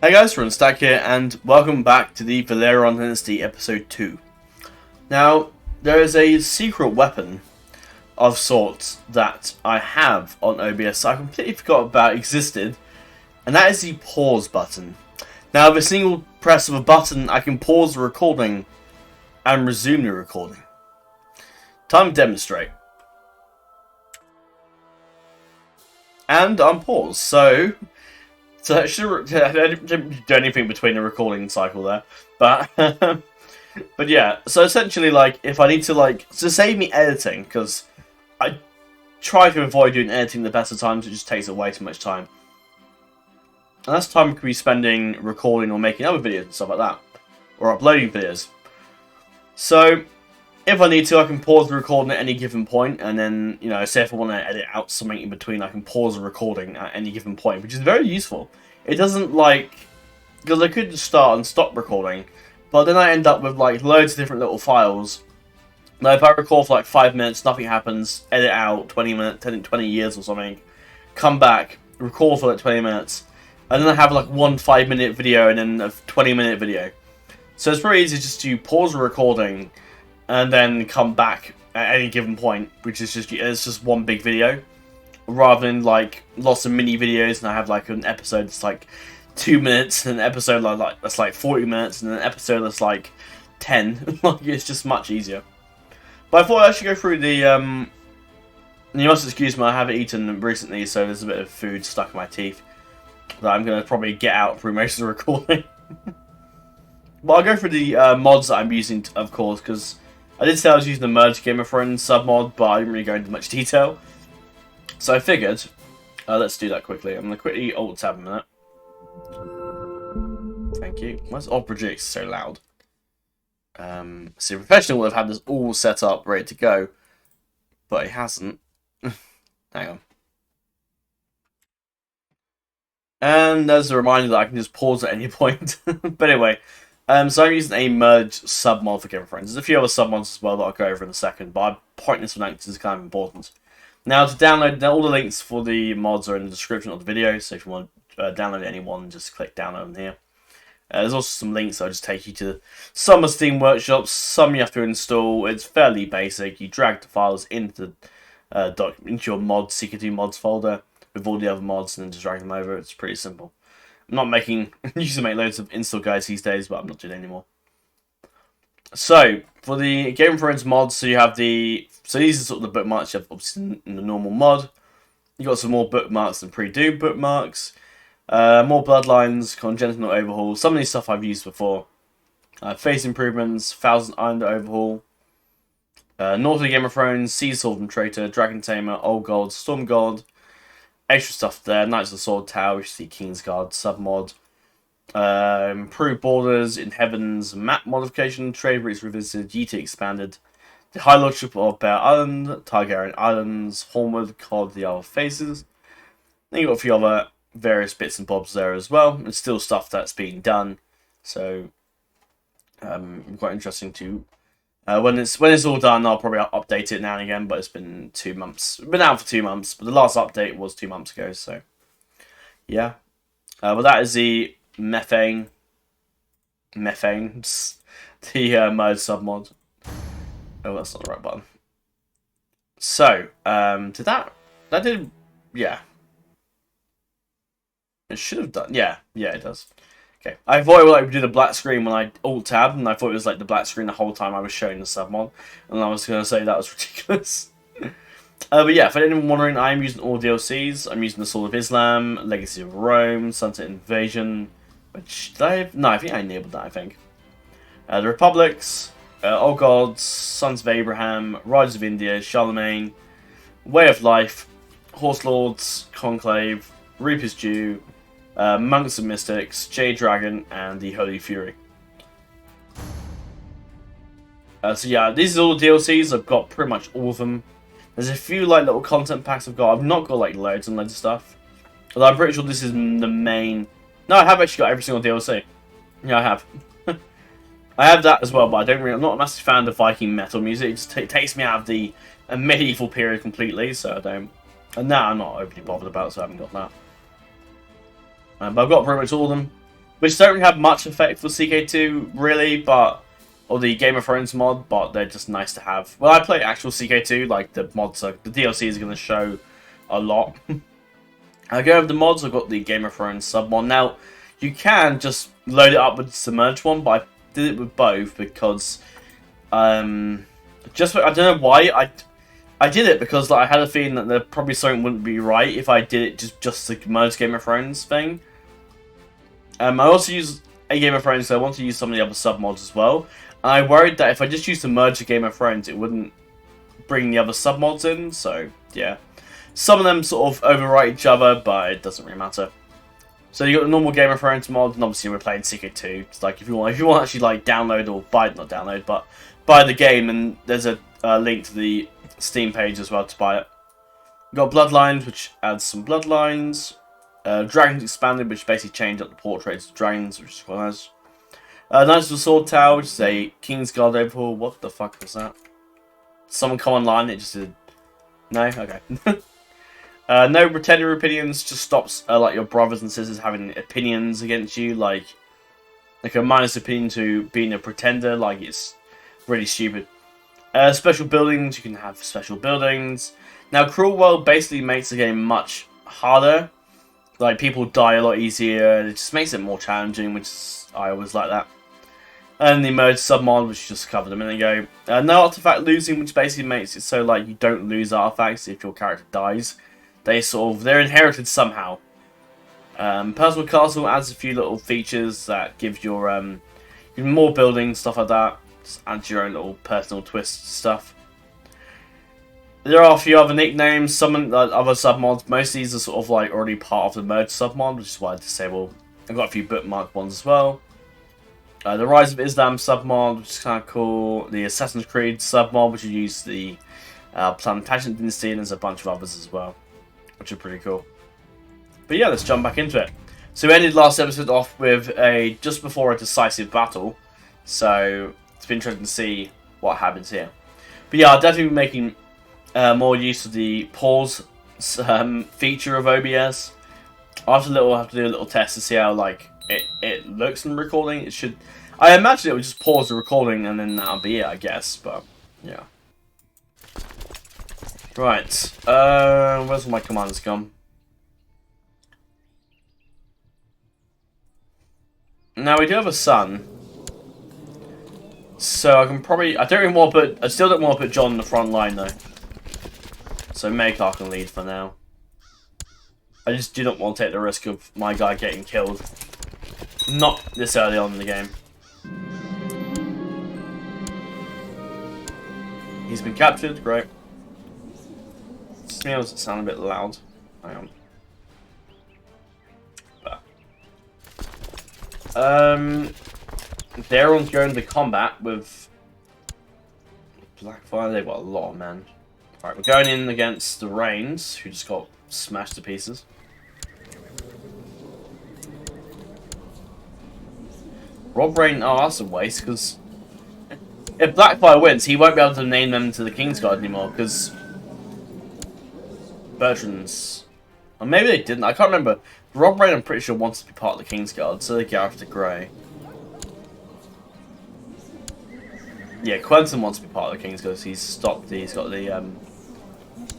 Hey guys, FrozenStag here, and welcome back to the Velaryon Dynasty Episode 2. Now, there is a secret weapon of sorts that I have on OBS I completely forgot about existed, and that is the pause button. Now, with a single press of a button, I can pause the recording and resume the recording. Time to demonstrate. And I'm paused, so I didn't do anything between the recording cycle there, but but yeah. So essentially, like, if I need to save me editing, because I try to avoid doing editing the best of times, it just takes away too much time, and that's time we could be spending recording or making other videos and stuff like that, or uploading videos. So if I need to, I can pause the recording at any given point, and then, you know, say if I want to edit out something in between, I can pause the recording at any given point, which is very useful. It doesn't, like, because I could just start and stop recording, but then I end up with, like, loads of different little files. Now, if I record for, like, 5 minutes, nothing happens, edit out 20 minutes, 20 years or something, come back, record for, like, 20 minutes, and then I have, like, one 5-minute video and then a 20-minute video. So it's very easy just to pause the recording and then come back at any given point, which is just one big video, rather than like lots of mini videos. And I have like an episode that's like 2 minutes, and an episode that's like 40 minutes, and an episode that's like 10. Like, it's just much easier. But I thought I should go through the. You must excuse me, I haven't eaten recently, so there's a bit of food stuck in my teeth that I'm gonna probably get out through most of the recording. But I'll go through the mods that I'm using, of course, because I did say I was using the Merge Game of Thrones submod, but I didn't really go into much detail. So I figured, let's do that quickly. I'm going to quickly alt-tab a minute. Thank you. Why is Obrigix so loud? See, Professional would have had this all set up, ready to go, but it hasn't. Hang on. And there's a reminder that I can just pause at any point. But anyway. So I'm using a merge submod for Game of Thrones. There's a few other submods as well that I'll go over in a second, but I'm pointing this one out because it's kind of important. Now, to download, all the links for the mods are in the description of the video, so if you want to download any one, just click download them here. There's also some links that'll just take you to some of Steam workshops. Some you have to install. It's fairly basic. You drag the files into your mods, CK2 mods folder with all the other mods, and then just drag them over. It's pretty simple. I'm not making, I used to make loads of install guides these days, but I'm not doing it anymore. So, for the Game of Thrones mods, so you have these are sort of the bookmarks you have obviously in the normal mod. You got some more bookmarks than pre-Doom bookmarks. More Bloodlines, Congenital Overhaul, some of these stuff I've used before. Face Improvements, Thousand Iron Overhaul. North of the Game of Thrones, Sea Sword and Traitor, Dragon Tamer, Old God, Storm God. Extra stuff there. Knights of the Sword Tower, which is the Kingsguard submod. Improved Borders, In Heavens, Map Modification, Trade Routes Revisited, GT Expanded, the High Lordship of Bear Island, Targaryen Islands, Hornwood, COD, The Other Faces. Then you got a few other various bits and bobs there as well. It's still stuff that's being done, so quite interesting to. When it's all done, I'll probably update it now and again, but it's been 2 months. It's been out for 2 months, but the last update was 2 months ago, so yeah. But that is the methane, the merge submod. Oh, that's not the right button. So, yeah. It should have done, yeah, it does. Okay, I thought it would do the black screen when I alt-tabbed, and I thought it was like the black screen the whole time I was showing the submod, and I was going to say that was ridiculous. But yeah, for anyone wondering, I'm using all DLCs. I'm using the Sword of Islam, Legacy of Rome, Sunset Invasion, which no, I think I enabled that, I think. The Republics, Old Gods, Sons of Abraham, Riders of India, Charlemagne, Way of Life, Horse Lords, Conclave, Reaper's Due, Monks and Mystics, Jade Dragon, and the Holy Fury. So yeah, these are all DLCs. I've got pretty much all of them. There's a few like little content packs I've got. I've not got like loads and loads of stuff. Although I'm pretty sure this is the main. No, I have actually got every single DLC. Yeah, I have. I have that as well, but I'm not a massive fan of the Viking metal music. It just takes me out of the medieval period completely, so I don't. And that I'm not overly bothered about, so I haven't got that. But I've got pretty much all of them. which don't have much effect for CK2 really, but or the Game of Thrones mod, but they're just nice to have. Well, I play actual CK2, like the mods are, the DLC is going to show a lot. I go over the mods. I've got the Game of Thrones sub mod. Now, you can just load it up with the submerged one, but I did it with both because, just I don't know why I did it because like, I had a feeling that there probably something wouldn't be right if I did it just the merged Game of Thrones thing. I also use a Game of Thrones, so I want to use some of the other sub mods as well. And I worried that if I just used the merge Game of Thrones, it wouldn't bring the other sub mods in. So yeah. Some of them sort of overwrite each other, but it doesn't really matter. So you got the normal Game of Thrones mod, and obviously we're playing CK2. It's like if you want to actually like download or buy, not download, but buy the game, and there's a link to the Steam page as well to buy it. We've got Bloodlines, which adds some Bloodlines. Dragons Expanded, which basically changed up the portraits of dragons, which is quite nice. Knights of the Sword Tower, which is a Kingsguard overhaul. What the fuck was that? Someone come online, it just did. No? Okay. No pretender opinions, just stops like your brothers and sisters having opinions against you, like a minus opinion to being a pretender, like it's really stupid. Special buildings, you can have special buildings. Now Cruel World basically makes the game much harder, like people die a lot easier, it just makes it more challenging, which is, I always like that. And the merge submod, which just covered a minute ago. No artifact losing, which basically makes it so like you don't lose artifacts if your character dies. They're inherited somehow. Personal Castle adds a few little features that give your more buildings, stuff like that. Just adds your own little personal twist stuff. There are a few other nicknames, some other submods. Most of these are sort of like already part of the merge submod, which is why I disabled. I've got a few bookmarked ones as well. The Rise of Islam submod, which is kind of cool. The Assassin's Creed submod, which you use the Plantagenet Dynasty, and there's a bunch of others as well, which are pretty cool. But yeah, let's jump back into it. So we ended last episode off with just before a decisive battle. So it's been interesting to see what happens here. But yeah, I'll definitely be making more use of the pause feature of OBS. I'll have to do a little test to see how like it looks in recording. It should. I imagine it would just pause the recording and then that'll be it, I guess. But yeah. Right. Where's all my commands gone? Now we do have a son. So I can probably I still don't want to put John in the front line though. So Maekar can lead for now. I just do not want to take the risk of my guy getting killed. Not this early on in the game. He's been captured, great. Smells sound a bit loud. Hang on. Daeron's going to combat with Blackfyre. They've got a lot of men. Alright, we're going in against the Rains, who just got smashed to pieces. Rob Rain, oh that's a waste, because if Blackfyre wins, he won't be able to name them to the Kingsguard anymore, because Bertrand's... Or maybe they didn't, I can't remember. Rob Rain, I'm pretty sure, wants to be part of the Kingsguard, so they get after Grey. Yeah, Quentin wants to be part of the Kingsguard, so he's got the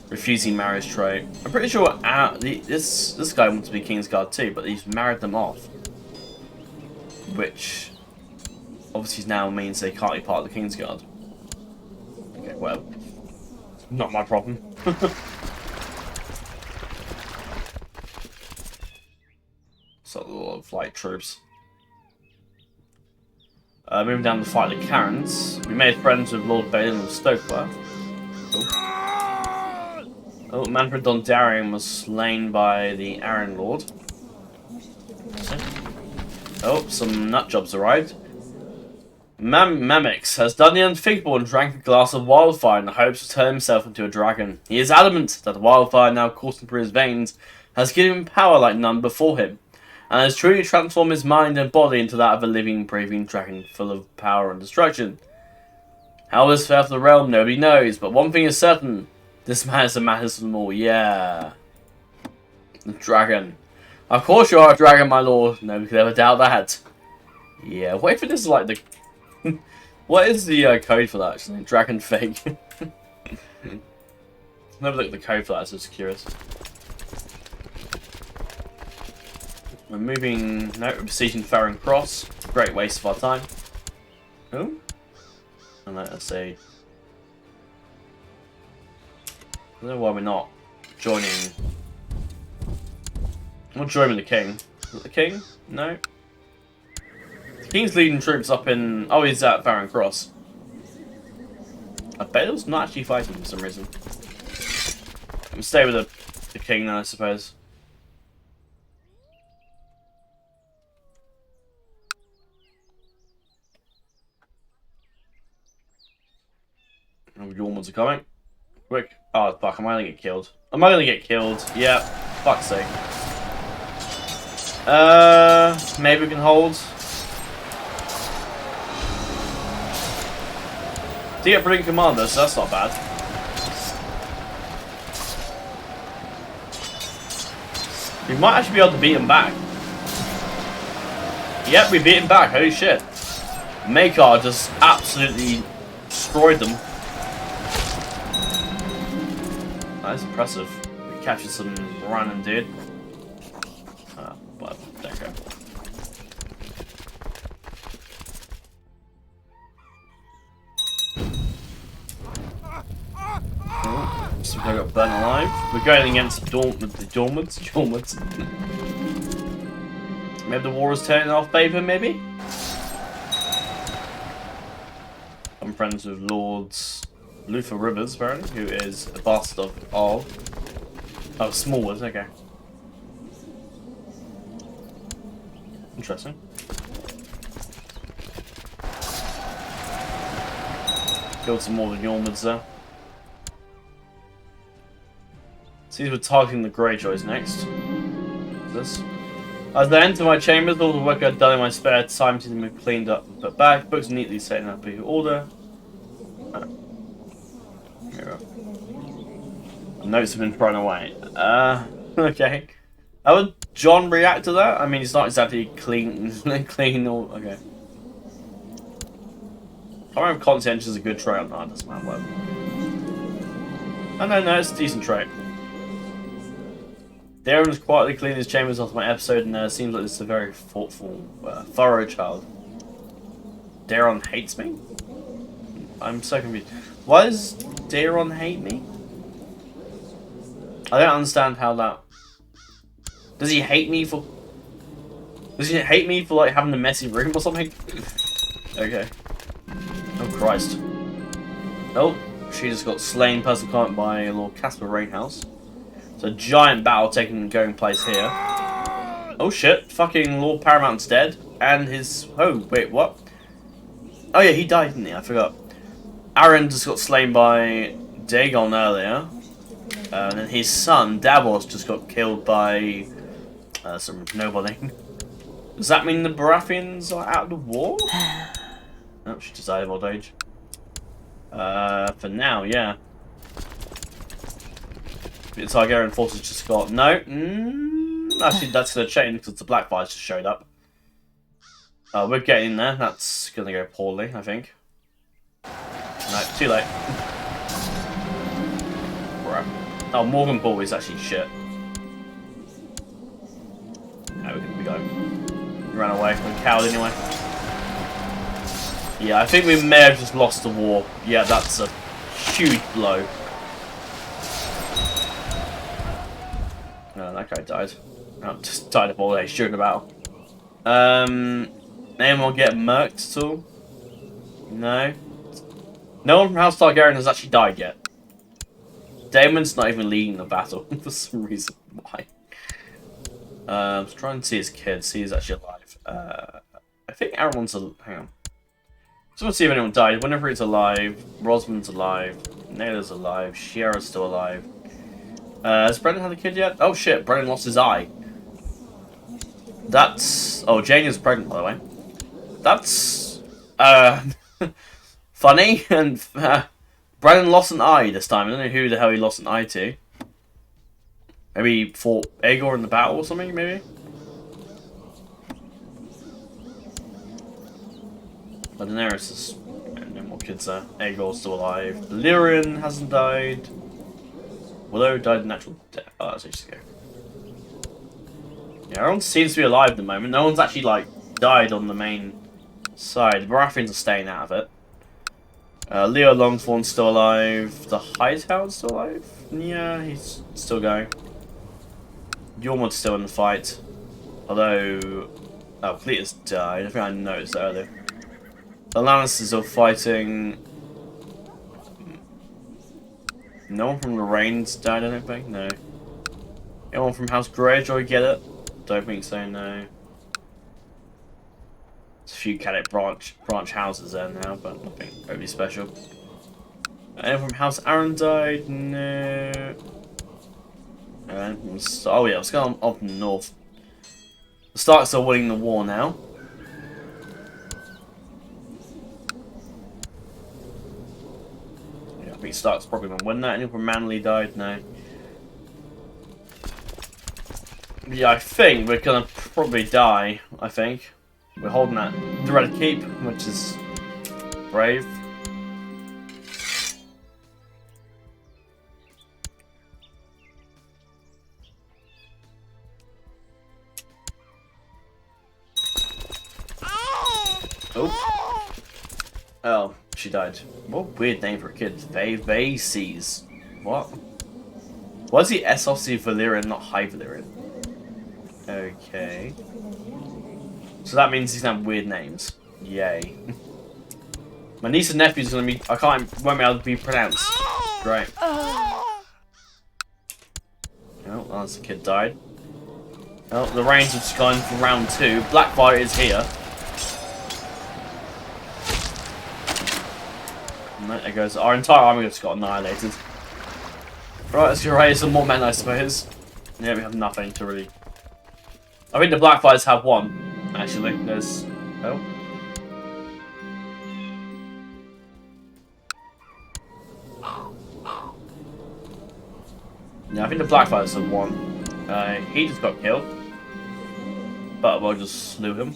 refusing marriage trait. I'm pretty sure this guy wants to be Kingsguard too, but he's married them off. Which obviously now means they can't be part of the Kingsguard. Okay, well, not my problem. So a lot of light troops. Moving down to fight the Karens. We made friends with Lord Balin of Stokeworth. Oh, Manfred Dondarrion was slain by the Arryn Lord. Oh, some nutjobs arrived. Mamix has done the unthinkable and drank a glass of wildfire in the hopes to turn himself into a dragon. He is adamant that the wildfire now coursing through his veins has given him power like none before him, and has truly transformed his mind and body into that of a living, breathing dragon full of power and destruction. How this fell to the realm, nobody knows, but one thing is certain. This man is the matters of them all, yeah. The dragon. Of course you are a dragon, my lord. Nobody could ever doubt that. Yeah, what if it is like the... what is the code for that, actually? Dragon fake. Never looked at the code for that, so I was curious. We're moving... No, we're besieging Farron Cross. Great waste of our time. Who? And let's see. I don't know why we're not joining... I'm not joining the king. Is it the king? No. The king's leading troops up in... Oh, he's at Farron Cross. I bet it was not actually fighting for some reason. I'm gonna stay with the king then, I suppose. Oh, your ones are coming. Quick. Oh, fuck. Am I gonna get killed? Am I gonna get killed? Yeah. Fuck's sake. Maybe we can hold. To get brilliant commander, so that's not bad. We might actually be able to beat him back. Yep, we beat him back. Holy shit. Maekar just absolutely destroyed them. That is impressive. We captured some random dude. Whatever. There you go. So we got burnt alive. We're going against the Dormants. Maybe the war is turning off favor, maybe? I'm friends with Lords Luther Rivers, apparently, who is a bastard of Smallwood, okay. Interesting. Killed some more of the Yormans there. Seems we're targeting the Greyjoys next. What's this? As they enter my chambers, all the work I've done in my spare time seems to be cleaned up and put back. Books neatly set in a order. Notes have been thrown away. Okay. How would John react to that? I mean, it's not exactly clean, clean or okay. I don't know if conscientious is a good trait or not. Doesn't matter. Whatever. No, it's a decent trait. Daeron has quietly cleaned his chambers after my episode, and seems like this is a very thoughtful, thorough child. Daeron hates me? I'm so confused. Why does Daeron hate me? I don't understand how that... Does he hate me for... Does he hate me for, like, having a messy room or something? Okay. Oh, Christ. Oh, she just got slain personal comment by Lord Casper Rainhouse. So, giant battle going place here. Oh, shit. Fucking Lord Paramount's dead. And his... Oh, wait, what? Oh, yeah, he died, didn't he? I forgot. Aaron just got slain by Dagon earlier. And then his son, Davos, just got killed by some nobody. Does that mean the Baratheons are out of the war? Oh, she just died of old age. For now, yeah. The Targaryen forces just got... No. Actually, that's going to change because the Blackfyres just showed up. We're getting there. That's going to go poorly, I think. No, too late. Oh, Morgan Ball is actually shit. No, we go. We ran away. We're cowed anyway. Yeah, I think we may have just lost the war. Yeah, that's a huge blow. No, that guy died. Oh, just died of old age during the battle. Anyone get murked at all? No. No one from House Targaryen has actually died yet. Daemon's not even leading the battle for some reason. Why? I'm trying to see his kids. See, he's actually alive. I think everyone's alive. Hang on. Just want to see if anyone died. Winifred's alive. Rosamund's alive. Naylor's alive. Shiera's still alive. Has Brennan had a kid yet? Oh shit, Brennan lost his eye. That's... Oh, Jane is pregnant, by the way. That's... funny, and... Brennan lost an eye this time. I don't know who the hell he lost an eye to. Maybe he fought Aegor in the battle or something, maybe? Daenerys is... no more kids there. Aegon's still alive. Velaryon hasn't died. Willow died natural death. Oh, that's ages ago. Yeah, everyone seems to be alive at the moment. No one's actually, like, died on the main side. The Baratheons are staying out of it. Leo Longthorn's still alive. The Hightower's still alive? Yeah, he's still going. Yormund's still in the fight. Although... oh, Fleet has died. I think I noticed that earlier. The Lannisters are fighting... no one from Lorraine's died, I don't think. No. Anyone from House Greyjoy get it? Don't think so, no. There's a few Caddick branch houses there now, but nothing overly special. Anyone from House Aaron died? No. Oh yeah, let's go up north. The Starks are winning the war now. Yeah, I think Stark's probably going to win that. Anyone from Manly died? No. Yeah, I think we're going to probably die, I think. We're holding that the Red Keep, which is brave. Oh. Oh, she died. What a weird name for a kid. Vases. What? Why is he SLC Valyrian, not High Valyrian? Okay. So that means he's gonna have weird names. Yay. My niece and nephew's gonna be... won't be able to be pronounced. Great. Oh, that's the kid died. Oh, the Rains have just gone for round 2. Blackfyre is here. No, there goes. Our entire army just got annihilated. Right, let's go raise some more men, I suppose. Yeah, we have nothing to really... I think the Blackfyres have one, actually. There's... oh. Yeah, I think the Blackfyres have won. He just got killed. But we'll just slew him.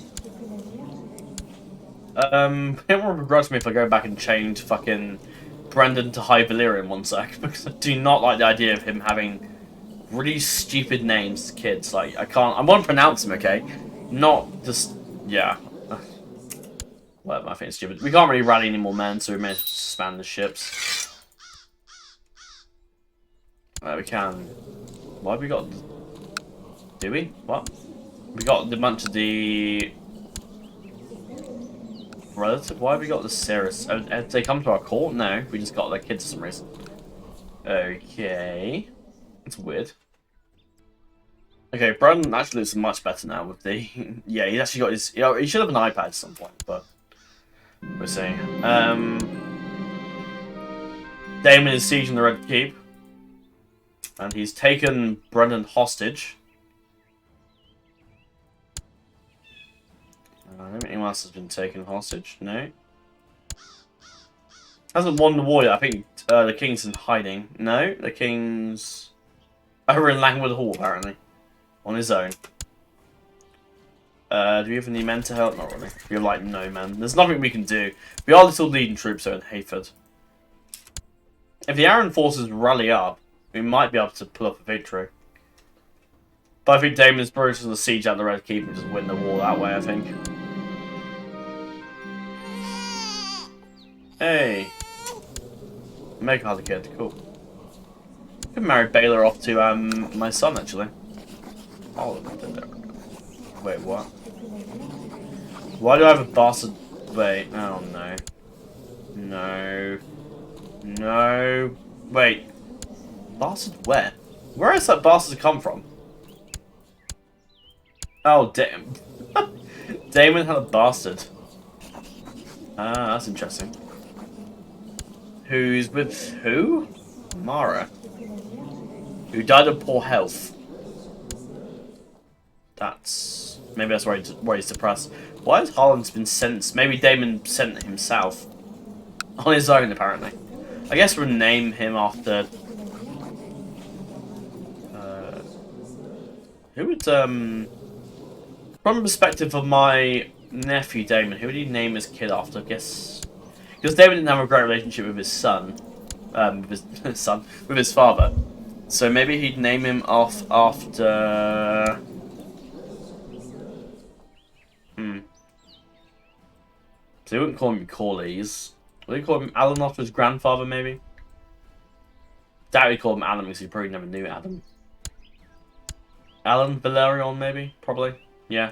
It won't begrudge me if I go back and change fucking Brendan to High Valyrian one sec, because I do not like the idea of him having really stupid names as kids. Like, I want to pronounce them, okay? Not just, yeah. Whatever, I think it's stupid. We can't really rally any more men, so we may expand the ships. We can. Why have we got... do we? What? We got a bunch of the... relative? Why have we got the Cirrus? Have they come to our court? No, we just got their kids for some reason. Okay. It's weird. Okay, Brandon actually looks much better now with the... yeah, he's actually got his... he should have an iPad at some point, but... we'll see. Daemon is sieging the Red Keep. And he's taken Brendan hostage. I don't think anyone else has been taken hostage. No. Hasn't won the war yet. I think the king's in hiding. No, the king's over in Langwood Hall, apparently. On his own. Do we have any men to help? Not really. We have, like, no men. There's nothing we can do. We are still leading troops though in Hayford. If the Arryn forces rally up, we might be able to pull off a victory. But I think Daemon's Bruce will siege out the Red Keep and just win the war that way, I think. Hey. Make another kid, cool. I could marry Baylor off to my son, actually. Oh, wait, what? Why do I have a bastard? Wait, oh no. No. No. Wait. Bastard where? Where has that bastard come from? Oh, damn. Daemon had a bastard. Ah, that's interesting. Who's with who? Mara. Who died of poor health. That's... maybe that's why he's depressed. Why has Harlan's been sent? Maybe Daemon sent himself. On his own, apparently. I guess we'll name him after... who would, from the perspective of my nephew Daemon. Who would he name his kid after? I guess because Daemon didn't have a great relationship with his son, with his son, with his father. So maybe he'd name him off after. So he wouldn't call him Corlys. Would he call him Alan after his grandfather? Maybe. Doubt he'd call him Alan because he probably never knew Adam. Alan Velaryon, maybe, probably, yeah.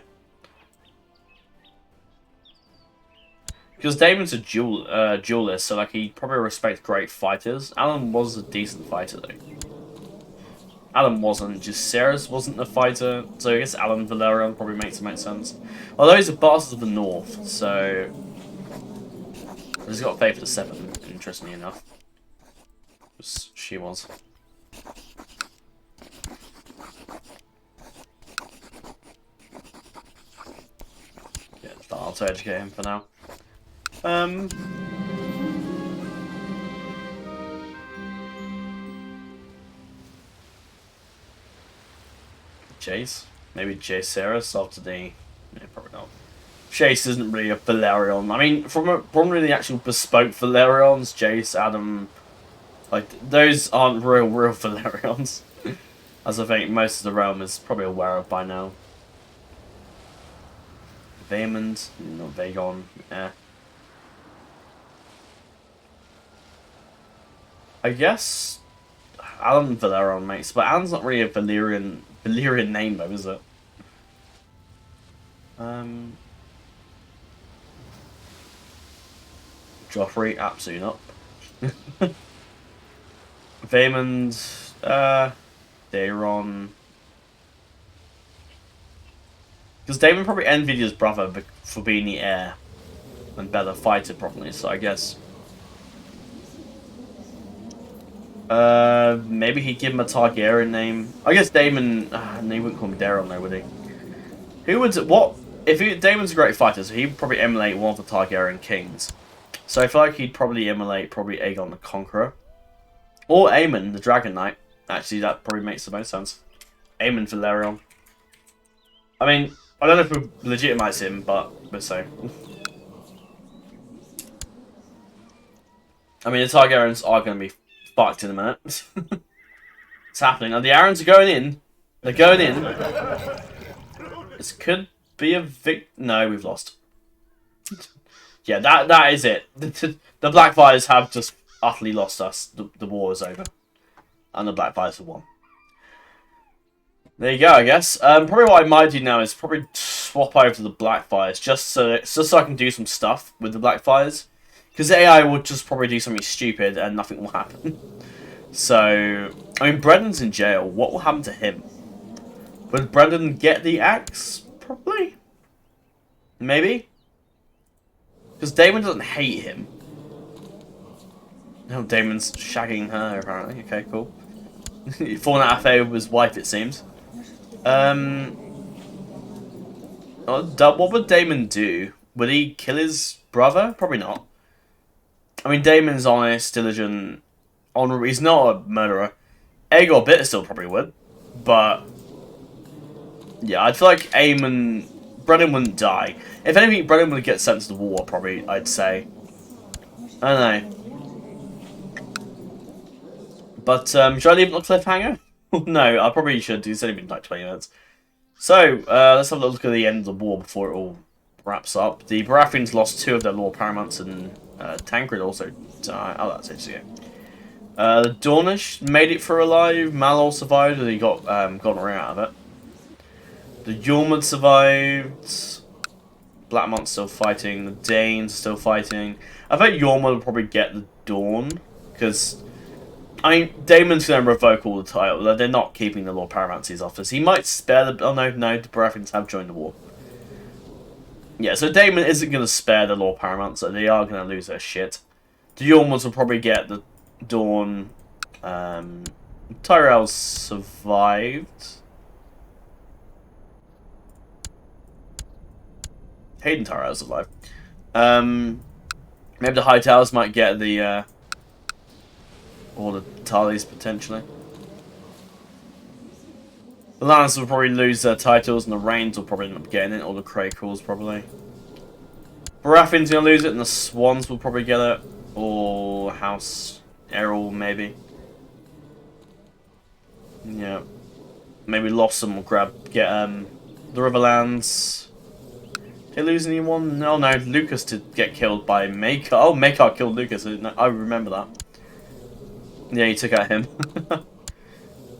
Because Daemon's a duelist, so like he probably respects great fighters. Alan was a decent fighter though. Alan wasn't. Just Jacaerys wasn't a fighter, so I guess Alan Velaryon probably makes sense. Although he's a bastard of the North, so he's got faith to 7. Interestingly enough, she was. Yeah, I'll to educate him for now. Jace? Maybe Jacaerys after the... Yeah, probably not. Jace isn't really a Velaryon. I mean, from really the actual bespoke Velaryons, Jace, Adam... Like, those aren't real Velaryons. As I think most of the realm is probably aware of by now. Vaemond, not Vagon, yeah. I guess Alan Velaryon makes, but Alan's not really a Valyrian name though, is it? Joffrey, absolutely not. Vaemond, Daeron. Because Daemon probably envied his brother for being the heir and better fighter probably, so I guess. Maybe he'd give him a Targaryen name. I guess Daemon. No, he wouldn't call him Daeron though, would he? Who would what? If Daemon's a great fighter, so he'd probably emulate one of the Targaryen kings. So I feel like he'd probably emulate Aegon the Conqueror, or Aemon the Dragon Knight. Actually, that probably makes the most sense. Aemon Velaryon. I mean, I don't know if we legitimize him, but we'll say. I mean, the Targaryens are going to be fucked in a minute. It's happening. Now the Arryns are going in. They're going in. This could be a No, we've lost. Yeah, that is it. The Blackfyres have just utterly lost us. The war is over. And the Blackfyres have won. There you go, I guess. Probably what I might do now is probably swap over to the Blackfyres just so I can do some stuff with the Blackfyres. Because AI would just probably do something stupid and nothing will happen. So, I mean, Brendan's in jail. What will happen to him? Would Brendan get the axe? Probably. Maybe. Because Daemon doesn't hate him. No, Daemon's shagging her, apparently. Okay, cool. Falling out of favour with his wife, it seems. What would Daemon do? Would he kill his brother? Probably not. I mean, Daemon's honest, diligent, honourable. He's not a murderer. Aegon Bitter still probably would. But, yeah, I'd feel like Brendan wouldn't die. If anything, Brendan would get sent to the war, probably, I'd say. I don't know. But, should I leave it on a cliffhanger? No, I probably should. It's only been like 20 minutes. So, let's have a look at the end of the war before it all wraps up. The Baratheons lost 2 of their Lord Paramounts, and Tancred also died. Oh, that's ages ago. The Dornish made it through alive. Malor survived, and he got Gonorrhea out of it. The Yormund survived. Blackmont's still fighting. The Danes are still fighting. I think Yormund will probably get the Dawn, because I mean, Daemon's going to revoke all the title. They're not keeping the Lord Paramount's office. He might spare the... Oh, no, the Baratheons have joined the war. Yeah, so Daemon isn't going to spare the Lord Paramount, so they are going to lose their shit. The Yormans will probably get the Dawn. Tyrell survived. Hayden Tyrell survived. Maybe the Hightowers might get the... or the Tullys, potentially. The Lannisters will probably lose their titles, and the Reigns will probably end up getting it, or the Crakels, probably. Baratheon's gonna lose it, and the Swans will probably get it, or House Errol maybe. Yeah, maybe Lossum will get the Riverlands. Did they lose anyone? No, Lucas did get killed by Maekar. Oh, Maekar killed Lucas. I remember that. Yeah, he took out him.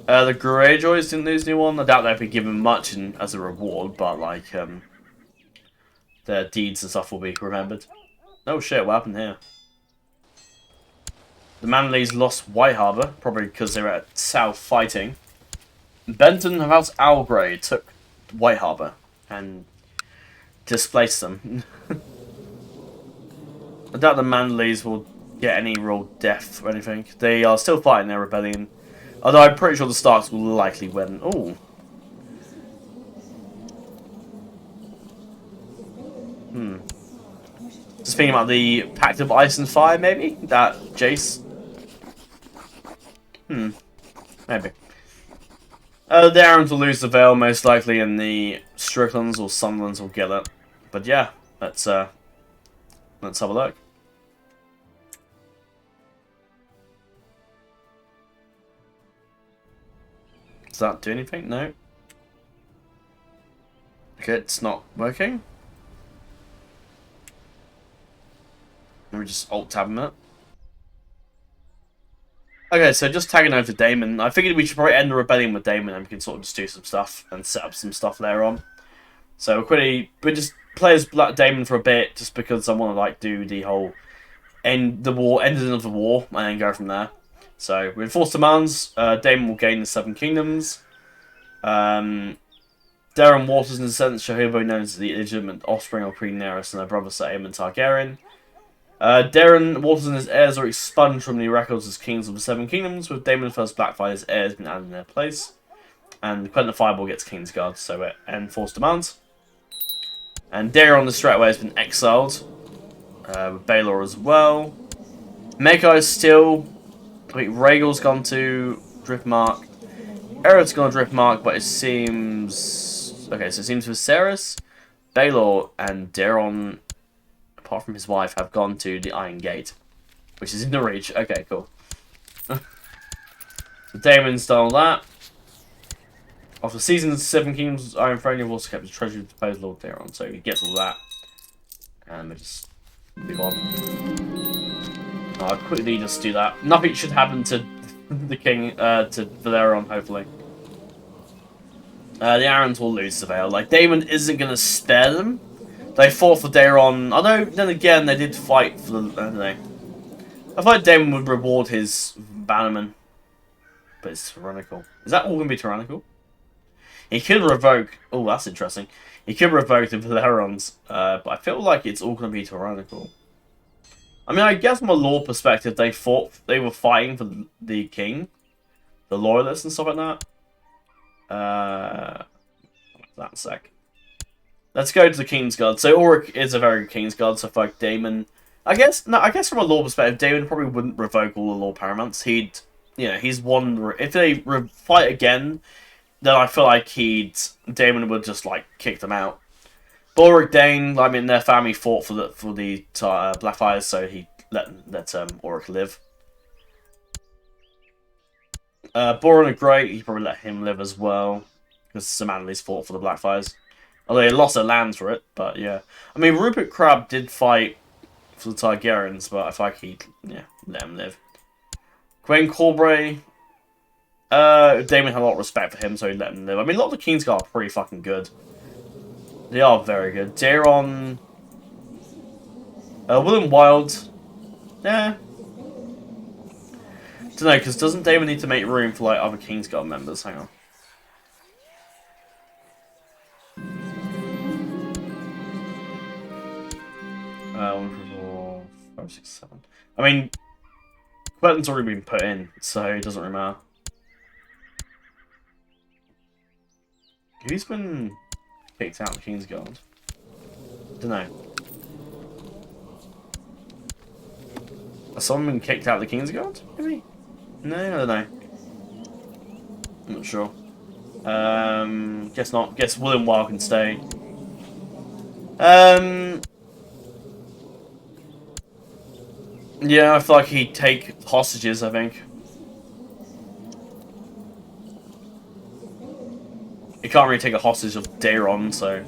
The Greyjoys didn't lose anyone. I doubt they'd be given much as a reward, but like their deeds and stuff will be remembered. Oh shit, what happened here? The Manleys lost White Harbour, probably because they were at south fighting. Benton of House Owlgrey took White Harbour and displaced them. I doubt the Manleys will get any real death or anything. They are still fighting their rebellion. Although I'm pretty sure the Starks will likely win. Ooh. Just thinking about the Pact of Ice and Fire, maybe? That Jace? Maybe. The Arryns will lose the Vale most likely, and the Stricklands or Sunderlands will get it. But yeah, let's have a look. Does that do anything? No. Okay, it's not working. Let me just alt-tab a minute. Okay, so just tagging over to Daemon. I figured we should probably end the rebellion with Daemon and we can sort of just do some stuff and set up some stuff later on. So we just play as Daemon for a bit just because I want to like do the whole ending of the war and then go from there. So with Force Demands, Daemon will gain the 7 Kingdoms. Daemon Waters in the sense shall hereby known as the illegitimate offspring of Queen Daenerys and her brother Sir Aemon Targaryen. Daemon Waters and his heirs are expunged from the records as kings of the 7 Kingdoms, with Daemon First Blackfyre's heirs being added in their place. And Quentin the Fireball gets Kingsguard, so it end Force Demands. And Daeron the Straightaway has been exiled, with Baelor as well. Maekar is still... Rhaegal's gone to Driftmark. Ered's gone to Driftmark, but it seems... Okay, so it seems Viserys, Baelor, and Daeron, apart from his wife, have gone to the Iron Gate, which is in the Reach. Okay, cool. So Daemon's done all that. After seasons 7 Kingdoms Iron Throne, you've also kept the treasure to pose Lord Daeron, so he gets all that. And we just move on. I'll quickly just do that. Nothing should happen to the king, to Velaryon, hopefully. The Arryns will lose the Vale. Like, Daemon isn't going to spare them. They fought for Daeron. Although, then again, they did fight for the... I don't know. I thought Daemon would reward his bannerman. But it's tyrannical. Is that all going to be tyrannical? He could revoke... Oh, that's interesting. He could revoke the Velaryons. But I feel like it's all going to be tyrannical. I mean, I guess from a lore perspective, they were fighting for the king. The loyalists and stuff like that. That sec. Let's go to the Kingsguard. So Ulrich is a very good Kingsguard, so fuck Daemon. I guess from a lore perspective, Daemon probably wouldn't revoke all the lore paramounts. He's one. If they fight again, then I feel like Daemon would just like kick them out. But Ulrich Dane, I mean, their family fought for the Blackfyres, so he let Ulrich live. Boron the Great, he probably let him live as well, because the Manleys fought for the Blackfyres. Although they lost their lands for it, but yeah. I mean, Rupert Crabbe did fight for the Targaryens, but I feel like he'd let him live. Gwen Corbray, Daemon had a lot of respect for him, so he let him live. I mean, a lot of the Kingsguard are pretty fucking good. They are very good. Daeron, William Wild, yeah. Don't know, because doesn't Daemon need to make room for like other Kingsguard members? Hang on. 1, 4, 5, 6, 7. I mean, Quentin's already been put in, so it doesn't really matter. Who's been kicked out of Kingsguard? Don't know. Has someone been kicked out of the Kingsguard? Maybe? No, I don't know. I'm not sure. Guess not. Guess William Wild can stay. Yeah, I feel like he'd take hostages, I think. You can't really take a hostage of Daeron, so...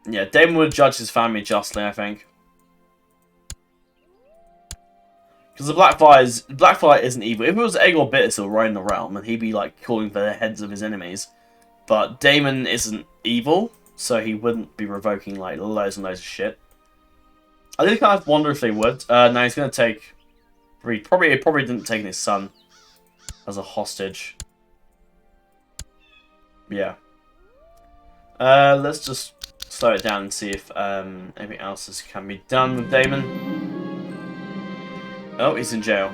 Yeah, Daemon would judge his family justly, I think. Because the Blackfyre isn't evil. If it was Aegon Bittersteel running the realm, and he'd be like calling for the heads of his enemies. But Daemon isn't evil, so he wouldn't be revoking like loads and loads of shit. I did kind of wonder if they would. No, he's gonna take... He probably didn't take his son as a hostage. Yeah. Let's just slow it down and see if anything else can be done with Daemon. Oh, he's in jail.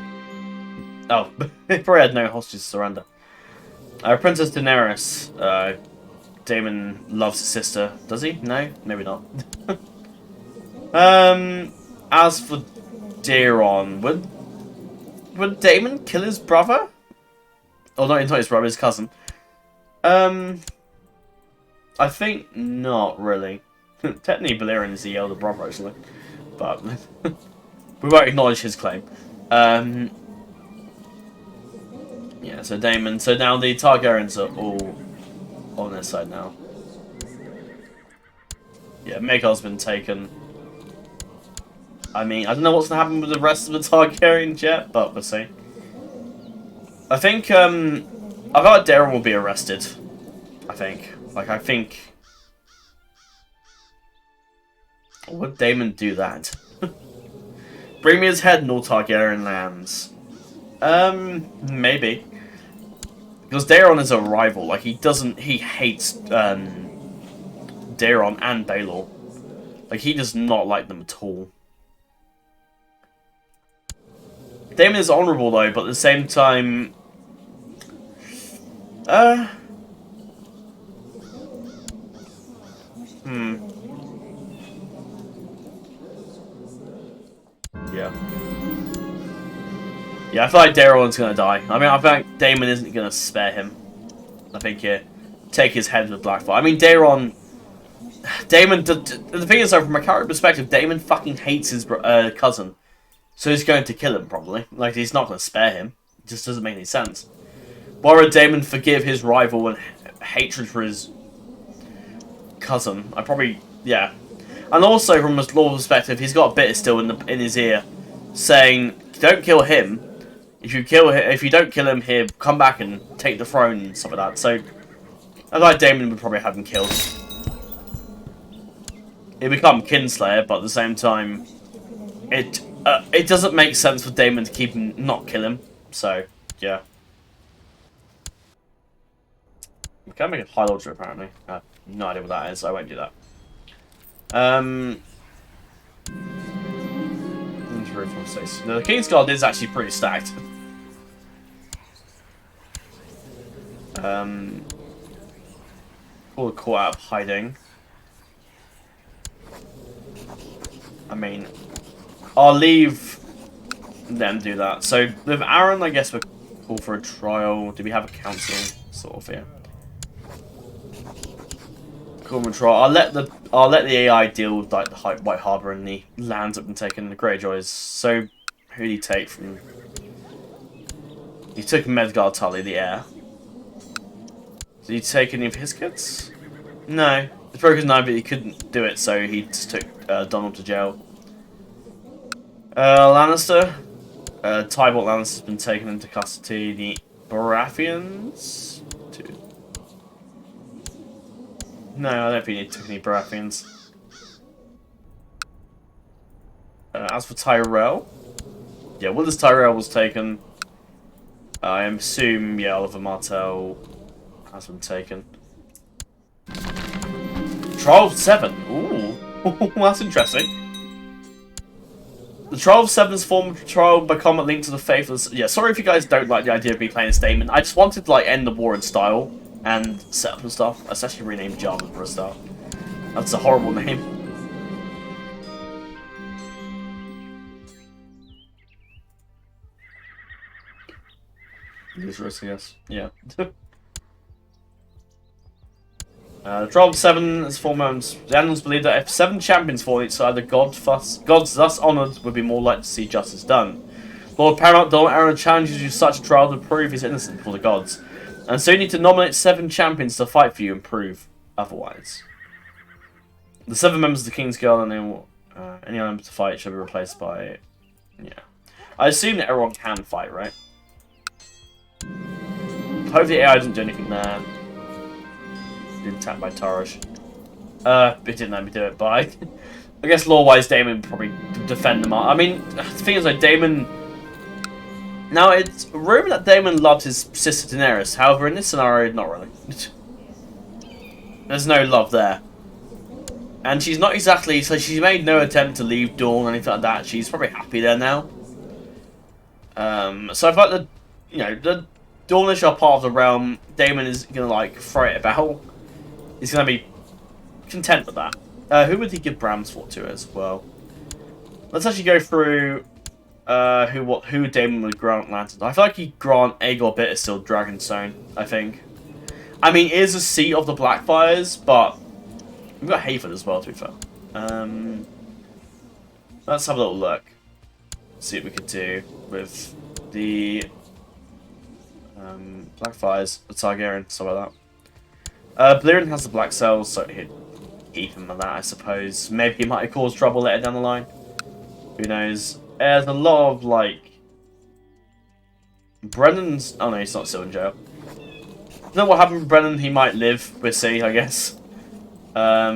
Oh, he probably had no hostages to surrender. Princess Daenerys. Daemon loves his sister. Does he? No? Maybe not. As for Daeron, would Daemon kill his brother? Oh, not his brother, his cousin. I think not really. Technically, Velaryon is the elder brother, actually, but we won't acknowledge his claim. Yeah, so Daemon. So now the Targaryens are all on their side now. Yeah, Maegor's been taken. I mean, I don't know what's gonna happen with the rest of the Targaryens yet, but we'll see. I think I feel like Daemon will be arrested. I think. I think. Would Daemon do that? Bring me his head and all Targaryen lands. Maybe. Because Daeron is a rival. Like, he hates, Daeron and Baelor. Like, he does not like them at all. Daemon is honourable, though, but at the same time... Yeah. Yeah, I feel like Daeron's gonna die. I mean, I think Daemon isn't gonna spare him. I think he'll take his head with Blackfyre. I mean, Daemon, the thing is, though, from a character perspective, Daemon fucking hates his cousin. So he's going to kill him, probably. Like, he's not going to spare him. It just doesn't make any sense. Why would Daemon forgive his rival and hatred for his cousin? I probably... Yeah. And also, from a law perspective, he's got Bittersteel in his ear, saying, don't kill him. If you don't kill him, he'll come back and take the throne and stuff like that. So, I like Daemon would probably have him killed. He'll become Kinslayer, but at the same time, it doesn't make sense for Daemon to not kill him. So, yeah. We can make a High Lord apparently. I have no idea what that is, so I won't do that. The King's Guard is actually pretty stacked. Pull the court out of hiding. I mean, I'll leave them do that. So with Aaron, I guess we're call for a trial. Do we have a council? Sort of, yeah. Call for a trial. I'll let the AI deal with like the White Harbour and the lands that have been taken, the Greyjoys. So who did he take from? He took Medgar Tully, the heir. Did he take any of his kids? No. He broke his nine, but he couldn't do it, so he just took Donald to jail. Lannister. Tybalt Lannister's been taken into custody. The Baratheons? No, I don't think he took any Baratheons. As for Tyrell... Yeah, Willis Tyrell was taken. I assume, yeah, Oliver Martell has been taken. Trial of Seven. Ooh, that's interesting. The Trial of Seven's form of trial become a link to the faithless. Yeah, sorry if you guys don't like the idea of me playing a statement. I just wanted to like end the war in style and set up and stuff. I actually renamed Jarvan for a start. That's a horrible name. Useless, yes. Yeah. The Trial of Seven is 4 moments. The animals believe that if 7 champions fall on each side, the gods thus honoured would be more likely to see justice done. Lord Paramount Daemon challenges you to such a trial to prove his innocence before the gods. And so you need to nominate 7 champions to fight for you and prove otherwise. The 7 members of the King's Guard and any other member to fight shall be replaced by... Yeah. I assume that everyone can fight, right? Hopefully AI doesn't do anything there. Been attacked by Tarash. It didn't let me do it, but I guess lore-wise Daemon would probably defend them. I mean, the thing is, like, Daemon... Now, it's rumored that Daemon loved his sister Daenerys. However, in this scenario, not really. There's no love there. And she's not exactly... So she's made no attempt to leave Dawn or anything like that. She's probably happy there now. So I feel like the... You know, the Dornish are part of the realm. Daemon is going to, like, throw it about. He's going to be content with that. Who would he give Bramsford to as well? Let's actually go through who Daemon would grant Lanterns. I feel like he'd grant Aegon Bittersteel Dragonstone, I think. I mean, it is a seat of the Blackfyres, but we've got Hayford as well, to be fair. Let's have a little look. See what we could do with the Blackfyres, the Targaryen, stuff like that. Velaryon has the Black Cells, so he'd keep him with that, I suppose. Maybe he might have caused trouble later down the line. Who knows? There's a lot of, like... Brennan's... Oh no, he's not still in jail. You know what happened with Brennan? He might live. We'll see, I guess. I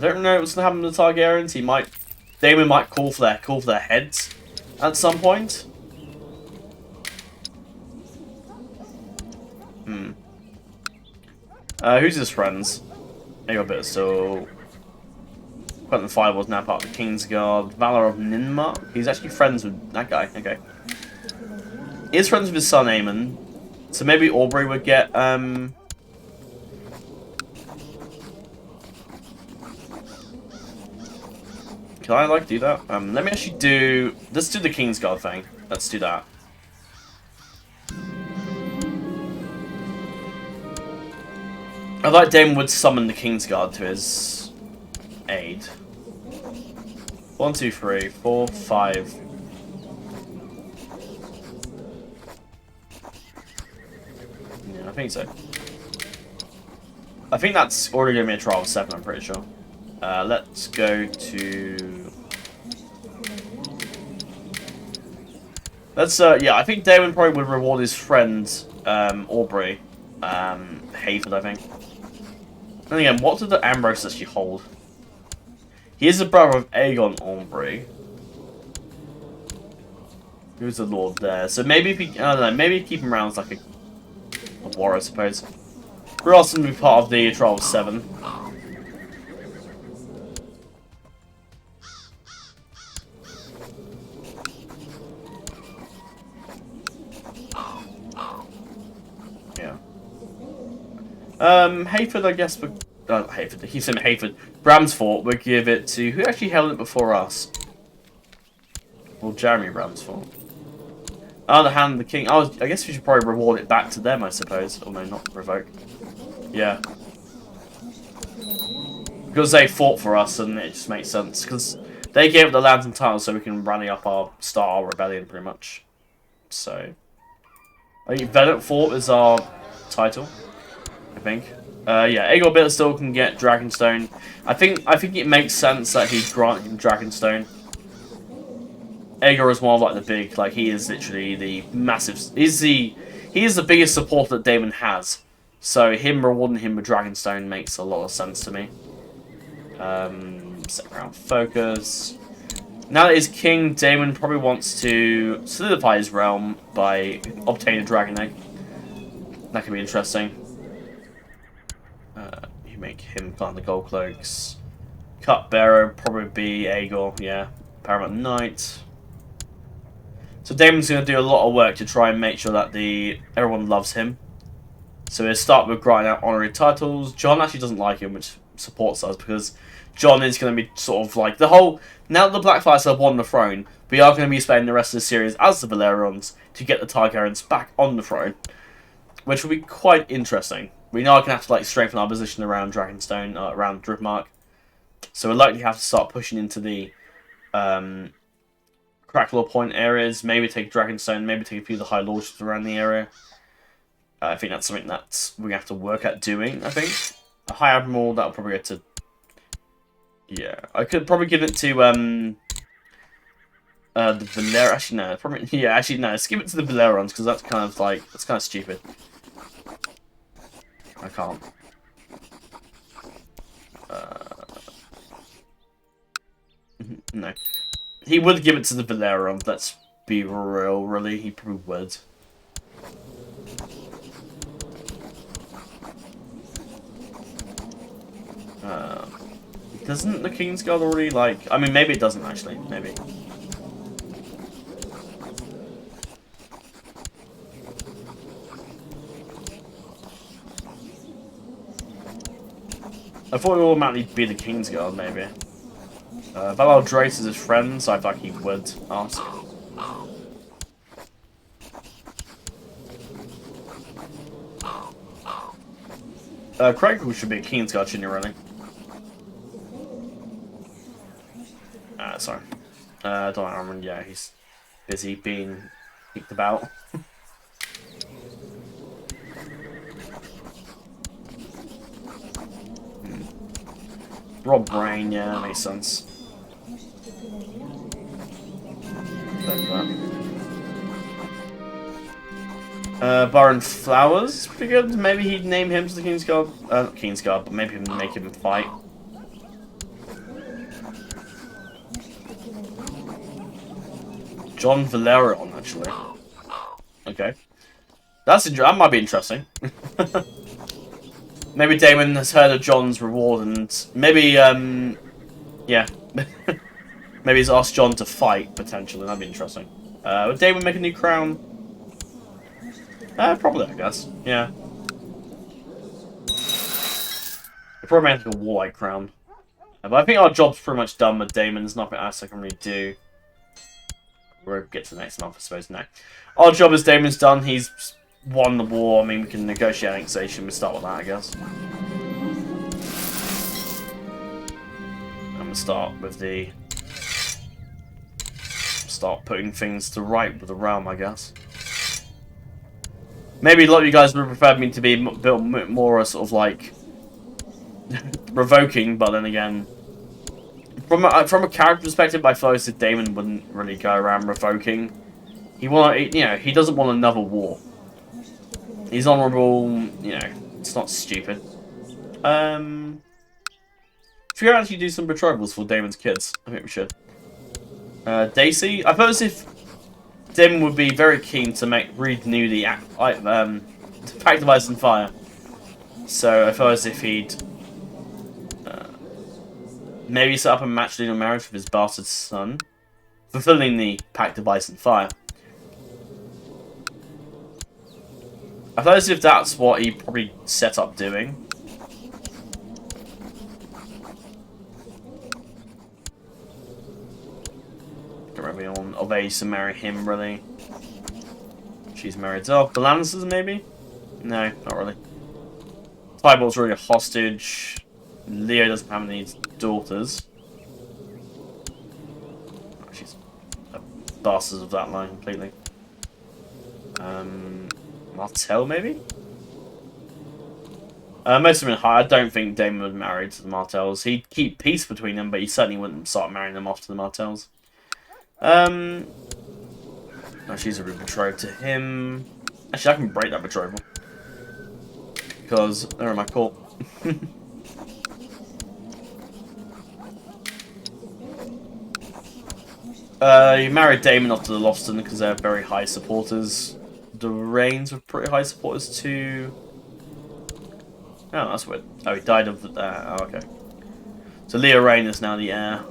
don't know what's going to happen to the Targaryens. He might... Daemon might call for their heads at some point. Who's his friends? Aegon Bittersteel. Quentin Fire was now part of the King's Guard. Valor of Ninmar. He's actually friends with that guy. Okay. He is friends with his son Aemon. So maybe Aubrey would get Can I like do that? Let me actually do... Let's do the King's Guard thing. Let's do that. I like Daemon would summon the King's Guard to his aid. 1, 2, 3, 4, 5. Yeah, I think so. I think that's already going to be a trial of 7, I'm pretty sure. Let's go to... Let's, yeah, I think Daemon probably would reward his friend, Aubrey. Hayford, I think. And again, what did the Ambrose actually hold? He is the brother of Aegon Aubrey. Who's the lord there? So maybe if he, I don't know, maybe keep him around as like a war, I suppose. Who else would be part of the Trial of 7? Yeah. Hayford, I guess, would... Hayford. He's saying Hayford. Bramsford would give it to... Who actually held it before us? Well, Jeremy Bramsford. On the other hand, the king... I guess we should probably reward it back to them, I suppose. Oh, no, not revoke. Yeah. Because they fought for us, and it just makes sense. Because they gave it the lands and tiles so we can rally up our Star Rebellion, pretty much. So... I think Velaryon Fort is our title, I think. Yeah, Aegon Bittersteel can get Dragonstone. I think it makes sense that he grant him Dragonstone. Aegon is more of like the big, like he is literally the massive. He is the biggest supporter that Daemon has. So him rewarding him with Dragonstone makes a lot of sense to me. Second round focus. Now that he's king, Daemon probably wants to solidify his realm by obtaining a dragon egg. That could be interesting. You make him plant the gold cloaks. Cupbearer probably be Aegon, yeah. Paramount Knight. So Daemon's going to do a lot of work to try and make sure that everyone loves him. So we'll start with grinding out honorary titles. Jon actually doesn't like him, which supports us because Jon is going to be sort of like the whole... Now that the Blackfyres have won the throne, we are going to be spending the rest of the series as the Velaryons to get the Targaryens back on the throne. which will be quite interesting. We know I can have to like strengthen our position around Dragonstone, around Driftmark, so we'll likely have to start pushing into the Cracklaw Point areas. Maybe take Dragonstone, maybe take a few of the High Lordships around the area. I think that's something that we have to work at doing. I think a High Admiral that'll probably go to. Yeah, I could probably give it to the Valer. Actually, no. Probably yeah. Actually, no. Let's give it to the Valerons because that's kind of stupid. I can't. No. He would give it to the Velaryon. Let's be real. Really, he probably would. Doesn't the Kingsguard already like? I mean, maybe it doesn't actually. Maybe. I thought it would automatically be the Kingsguard, maybe. Valar Drace is his friend, so I thought he would ask. Craig should be a Kingsguard, shouldn't he, really? Sorry. Don't remember. Yeah, he's busy being kicked about. Rob Brain, yeah, that makes sense. Baron Flowers, pretty good. Maybe he'd name him to the Kingsguard. Not Kingsguard, but maybe make him fight. John Velaryon, actually. Okay. That might be interesting. Maybe Daemon has heard of Jon's reward and maybe, yeah. Maybe he's asked Jon to fight, potentially. That'd be interesting. Would Daemon make a new crown? Probably, I guess. Yeah. He'd probably make like a warlike crown. But I think our job's pretty much done with Daemon. There's nothing else I can really do. We'll get to the next month, I suppose. No. Our job as Daemon's done. He's won the war. I mean, we can negotiate annexation. We'll start with that, I guess. And we'll start with the... Start putting things to right with the realm, I guess. Maybe a lot of you guys would have preferred me to be built more sort of like... revoking, but then again... From a character perspective, I thought that Daemon wouldn't really go around revoking. He doesn't want another war. He's honourable, you know, it's not stupid. Should we actually do some betrothals for Daemon's kids? I think we should. Daisy, I suppose if Daemon would be very keen to renew the Pact of Ice and Fire. So I suppose if he'd maybe set up a matrilineal marriage with his bastard son, fulfilling the Pact of Ice and Fire. I suppose if that's what he probably set up doing. Don't remember anyone of age to marry him, really. She's married. Oh, the Lannisters, maybe? No, not really. Tybalt's really a hostage. Leo doesn't have any daughters. Oh, she's a bastard of that line completely. Martell, maybe? Most of them in high. I don't think Daemon would marry to the Martells. He'd keep peace between them, but he certainly wouldn't start marrying them off to the Martells. No, she's already betrothed to him. Actually, I can break that betrothal. Because they're in my court. You married Daemon off to the Lofton because they're very high supporters. The Rains were pretty high supporters too. Oh, that's weird. Oh, he died of oh, okay. So Leo Rain is now the heir.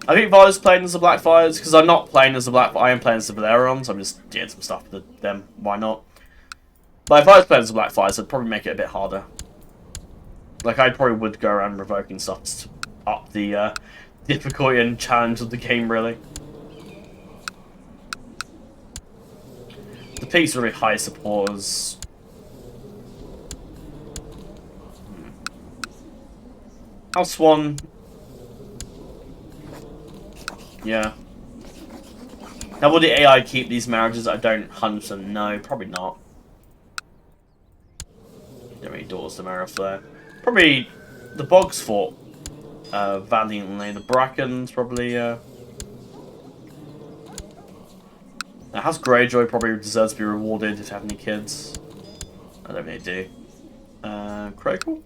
I think Violet's playing as the Blackfyres because I'm not playing as the Blackfyre. I am playing as the Velaryons. I'm just doing some stuff with them. Why not? But if I was playing as the Blackfyres, I'd probably make it a bit harder. Like I probably would go around revoking stuff to up the difficulty and challenge of the game, really. The peak's really high supporters. House 1. Yeah. Now, will the AI keep these marriages? I don't 100% know. Probably not. Don't really daughters to marry off there. Probably the Bogs fought valiantly. The Brackens probably. Now, House Greyjoy probably deserves to be rewarded if they have any kids. I don't really do. Crackle?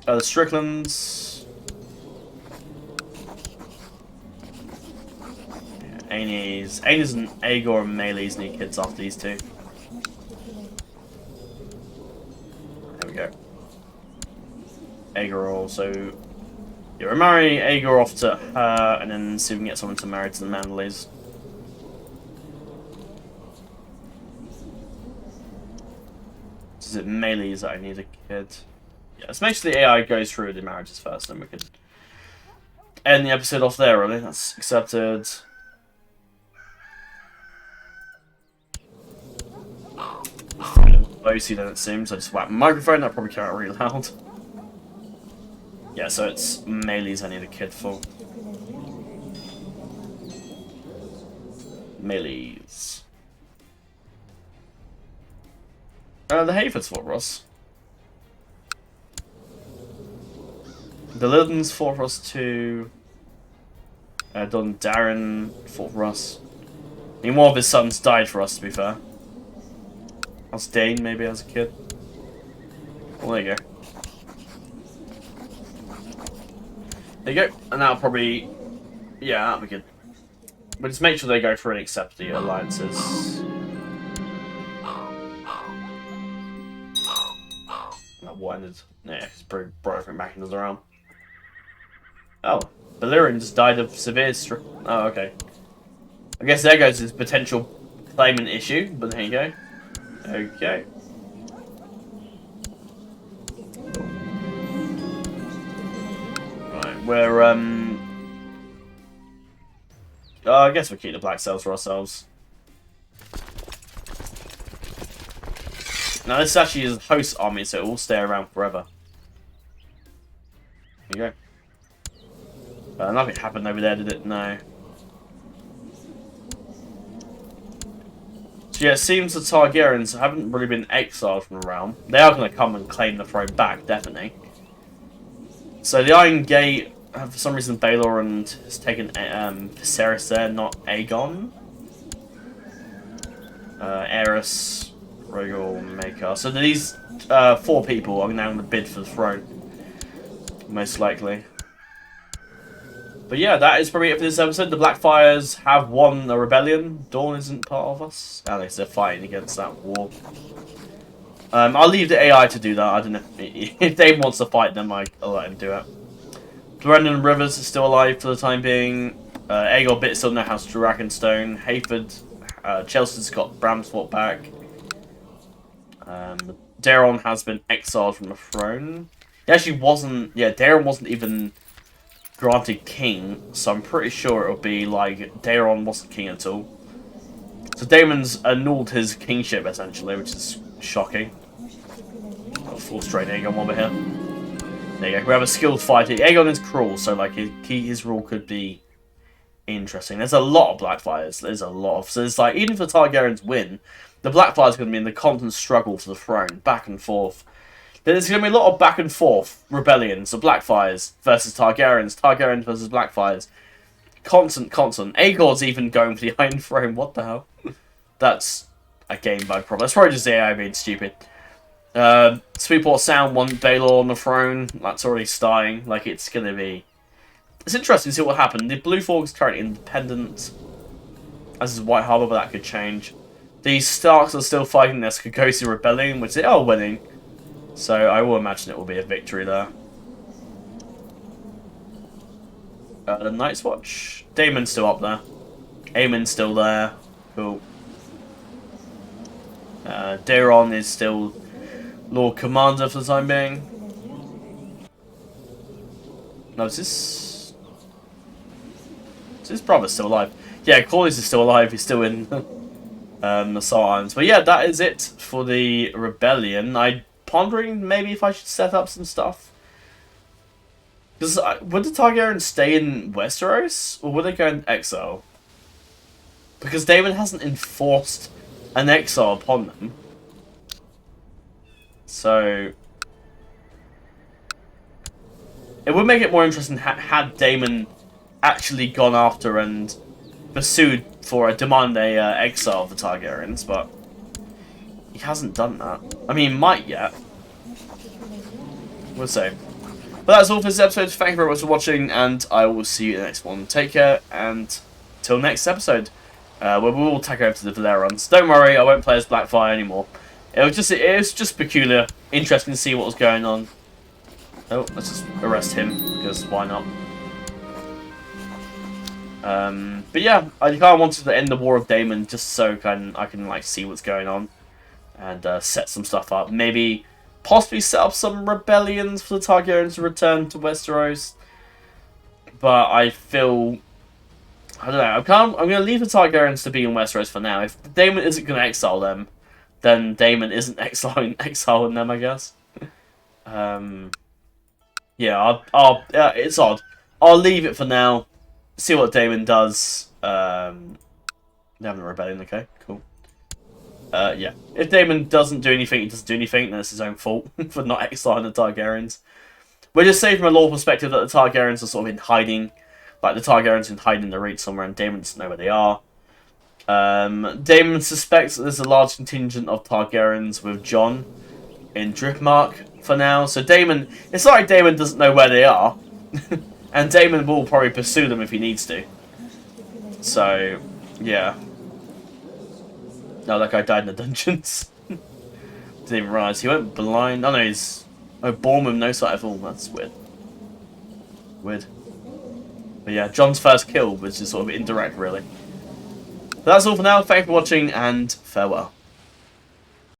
The Stricklands. Yeah, Aenys and Aegor and Meleys need kids after these two. There we go. Aegor also. Yeah, we'll marry Aegor off to her and then see if we can get someone to marry to the Mandaleys. Is it Meleys that I need a kid? Yeah, let's make sure the AI goes through the marriages first, then we can end the episode off there, really. That's accepted. Bossy then it seems. I just whacked my microphone, that probably came out really loud. Yeah, so it's Meleys I need a kid for. Meleys. The Hayfords fought Ross. The Lildens fought Ross too. Don Daeron fought Ross. I mean, one of his sons died for us, to be fair. As Dane, maybe, as a kid. Well, there you go. There you go. And that'll probably... Yeah, that'll be good. But just make sure they go through and accept the alliances. That winded. Yeah, he's pretty broken back into the realm. Oh, Velaryon just died of severe Oh, okay. I guess there goes his potential claimant issue, but there you go. Okay. Right, we're, I guess we'll keep the black cells for ourselves. Now, this actually is a host army, so it will stay around forever. There you go. Nothing happened over there, did it? No. So yeah, it seems the Targaryens haven't really been exiled from the realm. They are going to come and claim the throne back, definitely. So the Iron Gate, for some reason, Baelor has taken Viserys there, not Aegon. Aerys, Rhaegal, Maker. So these 4 people are now going to bid for the throne. Most likely. But yeah, that is probably it for this episode. The Blackfyres have won a rebellion. Dawn isn't part of us. At least they're fighting against that war. I'll leave the AI to do that. I don't know if Dave wants to fight them. I'll let him do it. Brendan Rivers is still alive for the time being. Aegor Bit still in the House of Dragonstone. Hayford, Chelsea's got Bram's fought back. Daeron has been exiled from the throne. He actually wasn't. Yeah, Daeron wasn't even granted king, so I'm pretty sure it'll be like Daeron wasn't king at all. So Daemon's annulled his kingship essentially, which is shocking. Got full straight Aegon over here. There you go. We have a skilled fighter. Aegon is cruel, so like his rule could be interesting. There's a lot of Blackfyres. There's a lot of. So it's like even if the Targaryens win, the Blackfyres going to be in the constant struggle for the throne, back and forth. There's going to be a lot of back and forth rebellions. The Blackfyres versus Targaryens. Targaryens versus Blackfyres. Constant. Aegor's even going for the Iron Throne. What the hell? That's a game bug problem. That's probably just the AI being stupid. Sweetport Sound want Baelor on the throne. That's already starting. Like, it's going to be... It's interesting to see what happened. The Blue Fork is currently independent. As is White Harbour, but that could change. The Starks are still fighting this Kokosi Rebellion, which they are winning. So I will imagine it will be a victory there. The Night's Watch. Daemon's still up there. Aemon's still there. Cool. Daeron is still Lord Commander for the time being. No, is his brother still alive? Yeah, Corlys is still alive. He's still in the Salt Islands. But yeah, that is it for the rebellion. I'm pondering maybe if I should set up some stuff. Because would the Targaryens stay in Westeros, or would they go in exile? Because Daemon hasn't enforced an exile upon them. So it would make it more interesting had Daemon actually gone after and pursued for a demand exile of the Targaryens, but he hasn't done that. I mean, he might yet. We'll see. But that's all for this episode. Thank you very much for watching, and I will see you in the next one. Take care, and till next episode, where we will take over to the Velaryons. Don't worry, I won't play as Blackfyre anymore. It was just peculiar, interesting to see what was going on. Oh, let's just arrest him, because why not? But yeah, I kind of wanted to end the War of Daemon just so I can like see what's going on and set some stuff up. Maybe possibly set up some rebellions for the Targaryens to return to Westeros. But I feel, I don't know. I'm going to leave the Targaryens to be in Westeros for now. If Daemon isn't going to exile them, then Daemon isn't exiling them, I guess. Yeah, it's odd. I'll leave it for now. See what Daemon does. They're having a rebellion, okay, cool. Yeah. If Daemon doesn't do anything, he doesn't do anything, then it's his own fault for not exiling the Targaryens. We're just saying from a lore perspective that the Targaryens are sort of in hiding. Like, the Targaryens are in hiding in the reach somewhere, and Daemon doesn't know where they are. Daemon suspects that there's a large contingent of Targaryens with Jon in Driftmark for now. So Daemon, it's not like Daemon doesn't know where they are. And Daemon will probably pursue them if he needs to. So, yeah. No, that guy died in the dungeons. Didn't even realise. He went blind. Oh no, he's... Oh, born with no sight at all. That's weird. Weird. But yeah, Jon's first kill was just sort of indirect, really. But that's all for now. Thank you for watching, and farewell.